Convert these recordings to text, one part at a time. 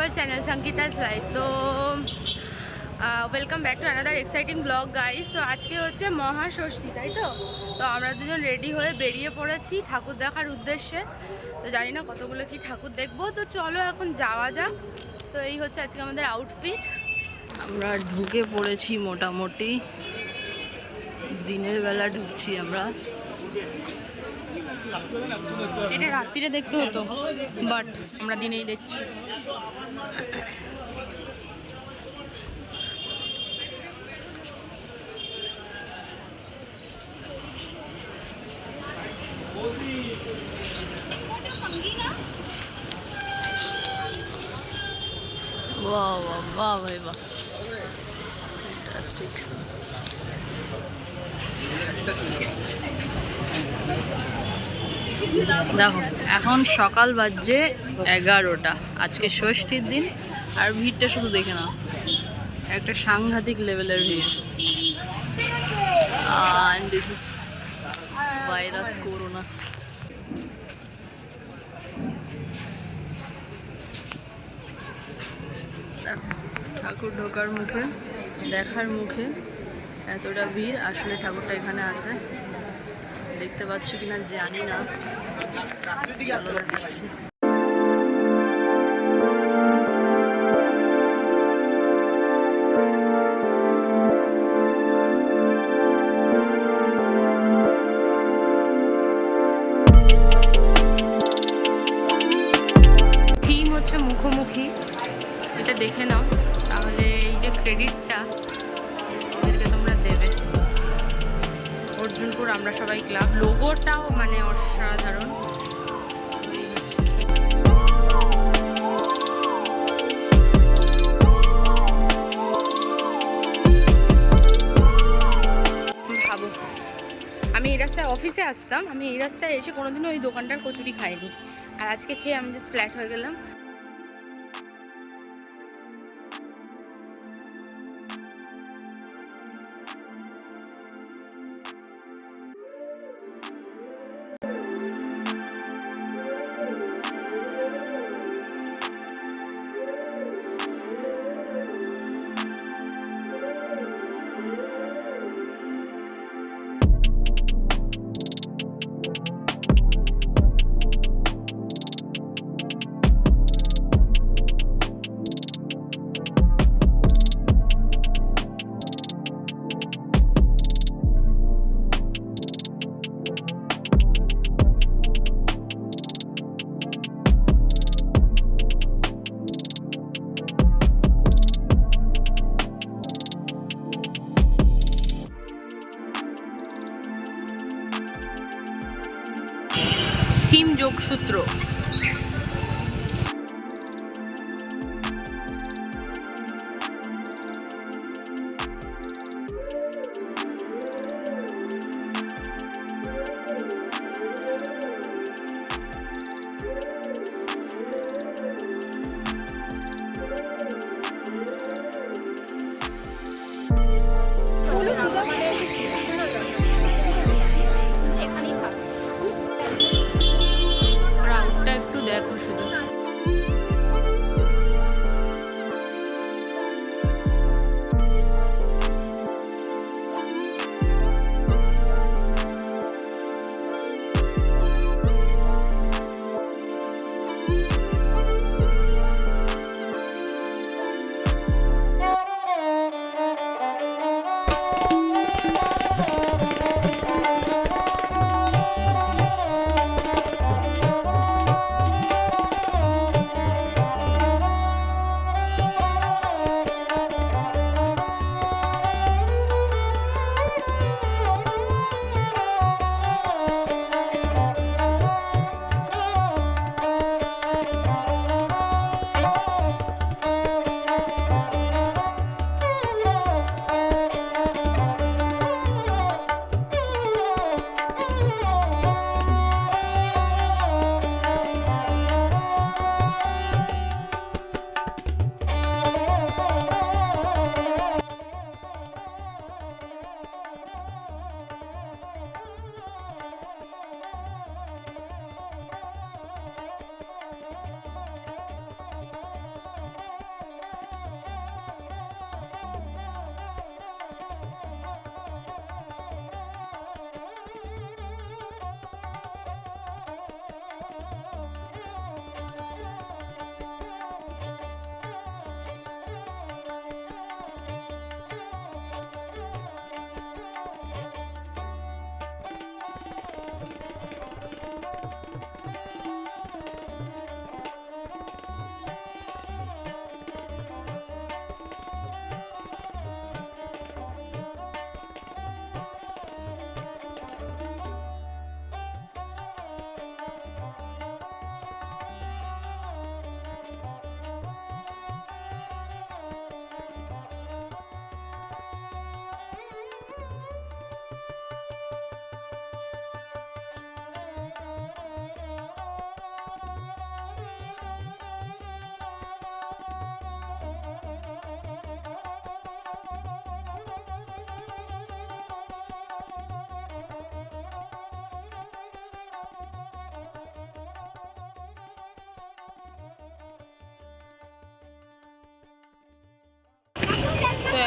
Hour channel Sangita's live. তো welcome back to another exciting blog guys. তো আজকে হচ্ছে মহাষষ্ঠী, তাই তো? তো আমরা দুজন রেডি হয়ে বেরিয়ে পড়েছি ঠাকুর দেখার উদ্দেশ্যে। তো জানি না কতগুলো কি ঠাকুর দেখবো, তো চলো এখন যাওয়া যাক। তো এই হচ্ছে আজকে আমাদের আউটফিট। আমরা ঢুকে পড়েছি, মোটামুটি দিনের বেলা ঢুকছি আমরা। এটা রাত্রিরে দেখতে হতো, বাট আমরা দিনেই দেখছি। वाह वाह वाह भाई वाह, फैंटास्टिक। দেখো এখন সকাল বাজে 11টা, আজকে ষষ্ঠীর দিন। আর ভিড়টা শুধু দেখে নাও, একটা সাংঘাতিক লেভেলের ভিড়। and this is virus corona। ঠাকুর ঢোকার মুখে, দেখার মুখে এতটা ভিড়। আসলে ঠাকুরটা এখানে আছে, দেখতে পাচ্ছ কিনা জানি না। চলো দেখছি। থিম হচ্ছে মুখোমুখি, এটা দেখে নাও, তাহলে এই যে ক্রেডিটটা ওদেরকে তোমরা দেবে। অর্জুনপুর আমরা সবাই ক্লাব, লোগোটাও মানে অসাধারণ। ভাবো, আমি এই রাস্তায় অফিসে আসতাম, আমি এই রাস্তায় এসে কোনোদিনও ওই দোকানটার কচুরি খাইনি, আর আজকে খেয়ে আমি জাস্ট ফ্ল্যাট হয়ে গেলাম। থিম যোগসূত্র।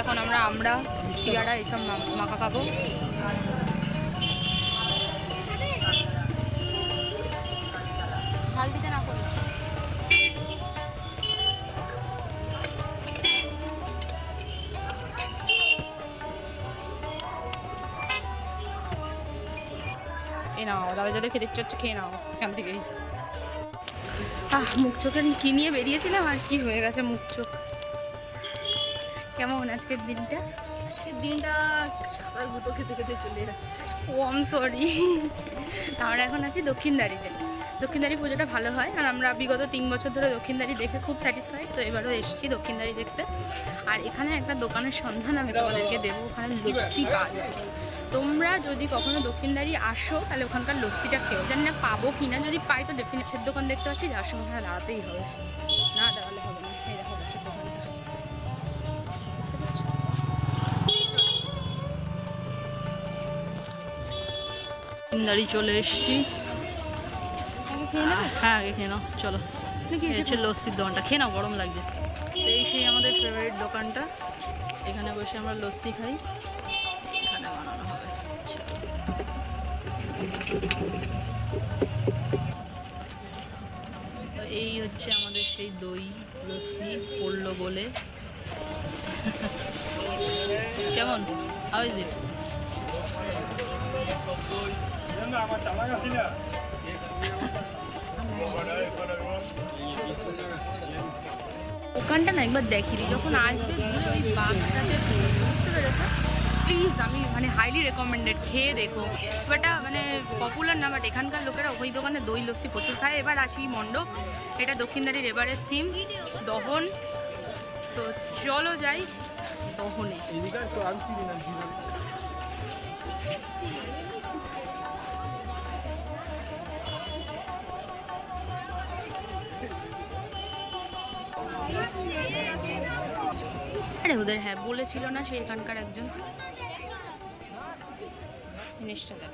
এখন আমরা পেয়ারা এইসব মাখা খাবো। ঝাল দিতে না করো। এই নাও, যাদের খেতে ইচ্ছে হচ্ছে খেয়ে নাও এখান থেকেই। মুখ চোখে কি নিয়ে বেরিয়েছিলাম আর কি হয়ে গেছে মুখ চোখ। কেমন আজকের দিনটা? আজকের দিনটা সকাল গুঁতো খেতে খেতে চলে যাচ্ছে। ও আম সরি। আমরা এখন আছি দক্ষিণদ্বারিতে। দক্ষিণদ্বারি পুজোটা ভালো হয়, আর আমরা বিগত 3 বছর ধরে দক্ষিণদ্বারি দেখে খুব স্যাটিসফাইড। তো এবারও এসেছি দক্ষিণদ্বারি দেখতে। আর এখানে একটা দোকানের সন্ধান আমি তোমাদেরকে দেবো, ওখানে লস্যি পাওয়া যায়। তোমরা যদি কখনো দক্ষিণদ্বারি আসো তাহলে ওখানকার লস্যিটা খেও। জানি না পাবো কি না, যদি পাই তো ডেফিনেটের দোকান দেখতে পাচ্ছি, যার সঙ্গে ওখানে দাঁড়াতেই হবে, না দাঁড়ালে হবে না। এই দেখো গাছের দোকানটা, বুঝতে পারছো? দক্ষিণদ্বারি চলে এসছি। হ্যাঁ আগে খেয়ে নাও, চলো। হচ্ছে লস্যির দোকানটা, খেয়ে নাও, গরম লাগছে। তো এই সেই আমাদের ফেভারিট দোকানটা, এখানে বসে আমরা লস্যি খাই, এখানে বানানো হবে। তো এই হচ্ছে আমাদের সেই দই লস্যি পড়লো বলে। কেমন হাউ ইজ ইট? ওখানটা না একবার দেখিনি, যখন আসবে ঘুরে ওই বাঘটাতে, বুঝতে পেরেছো? প্লিজ, আমি মানে হাইলি রেকমেন্ডেড, খেয়ে দেখো। বাট মানে পপুলার না, বাট এখানকার লোকেরা ওই দোকানে দই লস্যি প্রচুর খায়। এবার আসি মণ্ডপ, এটা দক্ষিণদ্বারির এবারের থিম দহন। তো চলো যাই দহনে। আরে ওদের হ্যাঁ বলেছিল না সে এখানকার একজন, জিনিসটা দেখ।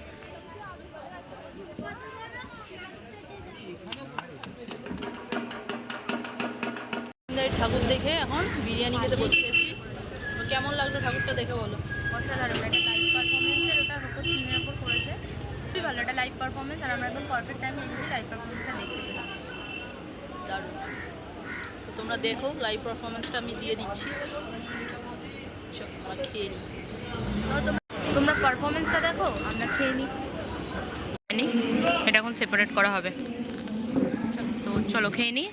ঠাকুর দেখে এখন বিরিয়ানি খেতে বসে গেছি। কেমন লাগলো ঠাকুরটা দেখে বলো? অসাধারণ, একটা লাইভ পারফরমেন্সের, ওটা হয়তো থিমের ওপর করেছে, খুবই ভালো একটা লাইভ পারফরমেন্স। আর আমরা একদম পারফেক্ট টাইমে এসেছি লাইভ পারফরমেন্সটা দেখতে পেলাম, দারুণ। তো তোমরা দেখো লাইভ পারফরমেন্সটা আমি দিয়ে দিচ্ছি, খেয়ে নিই। তোমরা পারফরমেন্সটা দেখো, আমরা খেয়ে নিই। এটা এখন সেপারেট করা হবে, তো চলো খেয়ে নিই।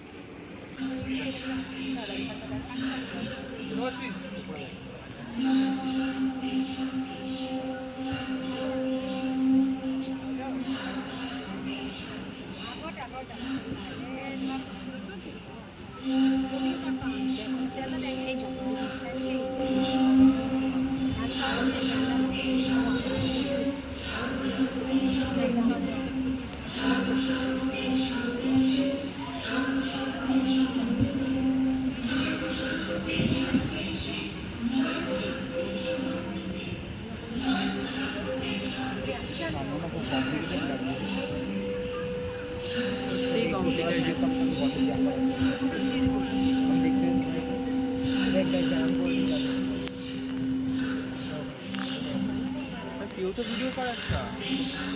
কেউ তো ভিডিও করা একটা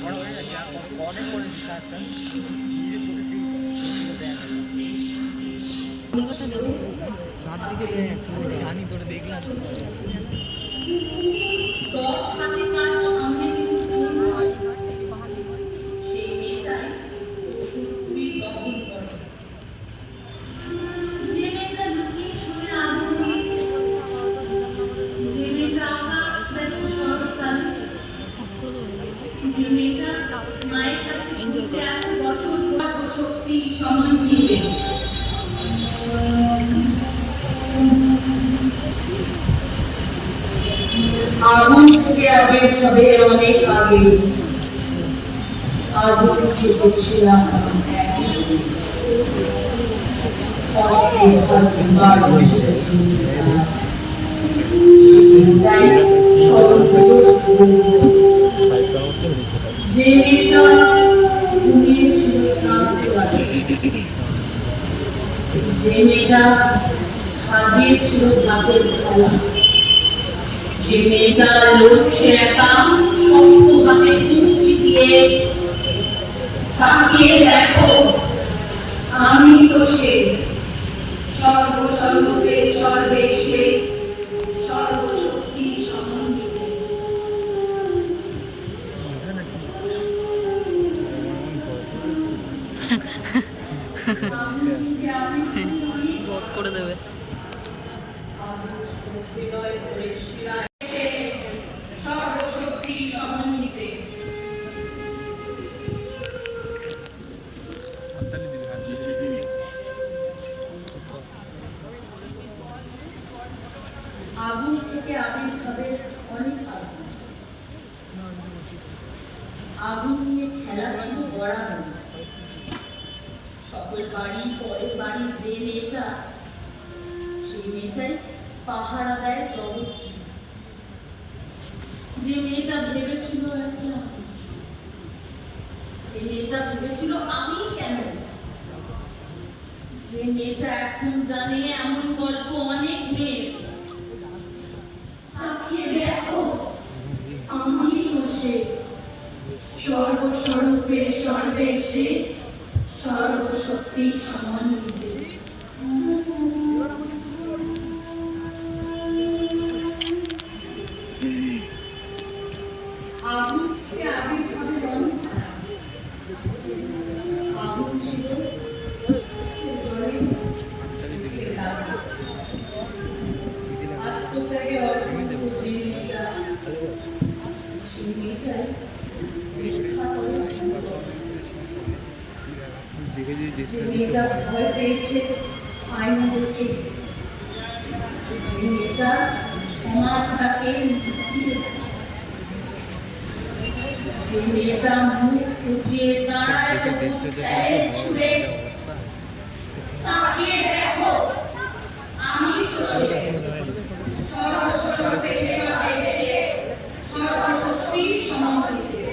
বড় হয়ে গেছে, অনেক করে দিচ্ছে। আচ্ছা নিজের চোখে ফিল চারদিকে দেখ, জানি তোরা দেখলাম। আগুন থেকে আবির্ভাবে অনেক আগে আগুন খেতেছিলাম যে মেয়েটা ঘুমিয়েছিল যে মেয়েটা সাজিয়েছিল ভাতের থালা যে মেয়েটা লড়ছে একা শক্ত হাতে কুচি দিয়ে, তাকিয়ে দেখো আমি তো সে সর্বস্বরূপে সর্বেশে সর্বশক্তি সমন্বিত। বধ করে দেবে। সর্বশক্তি সমন্বিতে। আগুন থেকে আবির্ভাবের অনেক আগুন, আগুন নিয়ে খেলা ছিল বরাবর। সকল বাড়ি পরের বাড়ির যে মেয়েটা, সেই মেয়েটাই পাহারা দেয় জগৎ। যে মেয়েটা ভেবেছিল একটা, যে মেয়েটা ভেবেছিল আমি কেন, যে মেয়েটা এখন জানে এমন গল্প অনেক মেয়ের। তাকিয়ে দেখো আমি বসে সর্বস্বরূপে সর্বেশে সর্বশক্তি সমন্বিতে। আগুন থেকে আবির্ভাবের অনেক আগুন ছিল জলে আত্মত্যাগে অর্পিত যে মেয়েটা, সেই মেয়েটাই রক্ষা করে। যে মেয়েটা ভয় পেয়েছে আইন দেখে, যে মেয়েটা সমাজটাকে লুকিয়ে রাখে, যে মেয়েটা মুখ খুঁজিয়ে দাঁড়ায় ছুড়ে। তাকিয়ে দেখো আমি তো সে সর্বস্বরূপে সর্বেশে সর্বশক্তি সমন্বিতে।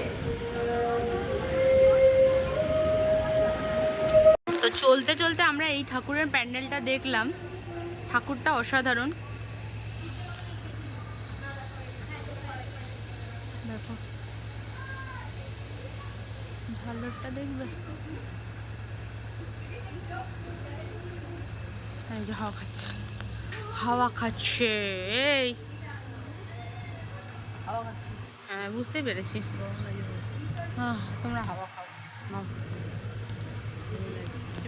তো চলতে চলতে আমরা এই ঠাকুরের প্যান্ডেলটা দেখলাম। ঠাকুরটা অসাধারণ, দেখো ঝালরটা দেখবে। এই যে হাওয়া খাচ্ছে, হাওয়া খাচ্ছে, এই হ্যাঁ বুঝতেই পেরেছি। তোমরা হাওয়া খাও।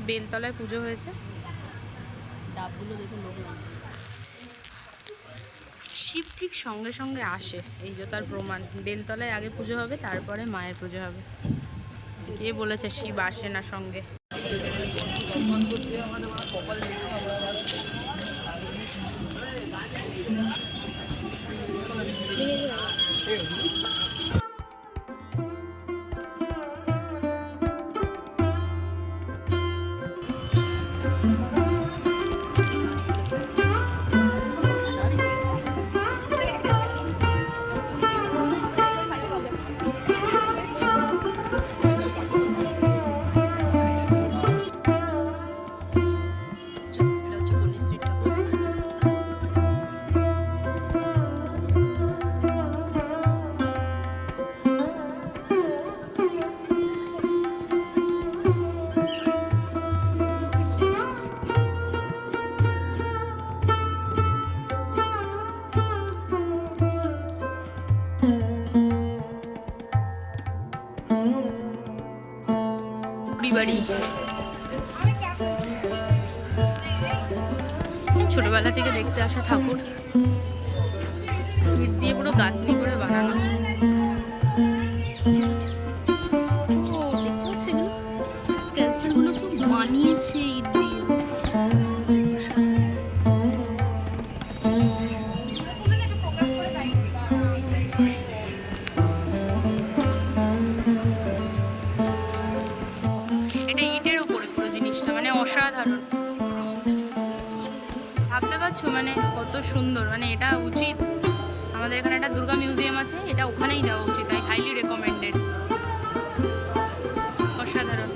বেলতলায় পুজো হয়েছে, ডাবগুলো দেখে লোক লাগছে। শিব ঠিক সঙ্গে সঙ্গে আসে, এই যে তার প্রমাণ। বেলতলায় আগে পুজো হবে, তারপরে মায়ের পুজো হবে। কে বলেছে শিব আসে না সঙ্গে? বাড়ি ছোটবেলা থেকে দেখতে আসা ঠাকুর, ইট দিয়ে পুরো গাঁথনি করে বানানো। স্কাল্পচারগুলো খুব বানিয়েছে ইট দিয়ে। এটা ইটের উপরে পুরো জিনিসটা, মানে অসাধারণ। ভাবতে পারছো মানে কত সুন্দর। মানে এটা উচিত, আমাদের এখানে একটা দুর্গা মিউজিয়াম আছে, এটা ওখানেই যাওয়া উচিত। I highly recommended. অসাধারণ।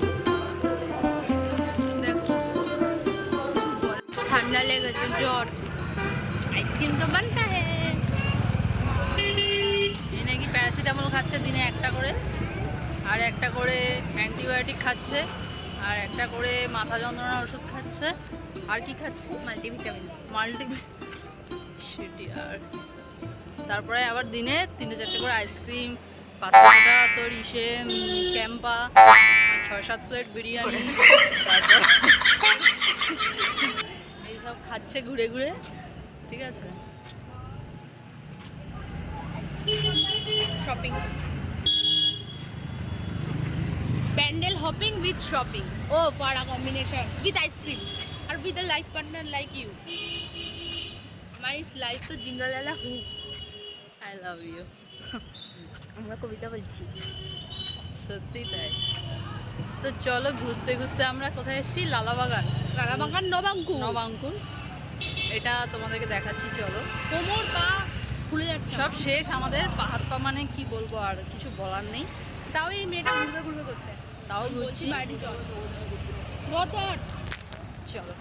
দেখো ঠান্ডা লেগেছে, জ্বর। আইসক্রিম তো বানতা হ্যায়। প্যারাসিটামল খাচ্ছে দিনে একটা করে, আর একটা করে অ্যান্টিবায়োটিক খাচ্ছে, আর একটা করে মাথা যন্ত্রণার ওষুধ খাচ্ছে। আর কি খাচ্ছে? মাল্টিভিটামিন। সেটি। আর তারপরে আবার দিনে 3-4টে করে আইসক্রিম, 5-6টা তোর ইসে ক্যাম্পা, 6-7 প্লেট বিরিয়ানি, তারপর এইসব খাচ্ছে ঘুরে ঘুরে। ঠিক আছে, shopping, pandal hopping with shopping. Oh for a combination with ice cream আর with a life partner like you. My life তো জিঙ্গলালা হু। I love you. আমরা কবিতা বলছি, সত্যি তাই। তো চলো ঘুরতে ঘুরতে আমরা কোথায় এসেছি? লালাবাগান। লালাবাগান নবাঙ্কুর। নবাঙ্কুর, এটা তোমাদেরকে দেখাচ্ছি। চলো। কোমর পা খুলে যাচ্ছে, সব শেষ আমাদের। পাহাড় পা মানে কি বলবো, আর কিছু বলার নেই। তাও এই মেয়েটা ঘুরবে ঘুরবে করতে, তাও বলছি বাইরে চল। চলো।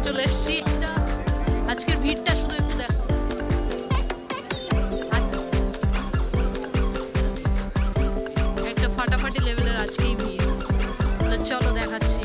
চলে এসেছি। আজকের ভিড়টা শুধু একটু দেখো, একটা ফাটাফাটি লেভেলের আজকেই ভিড়। তো চলো দেখাচ্ছি।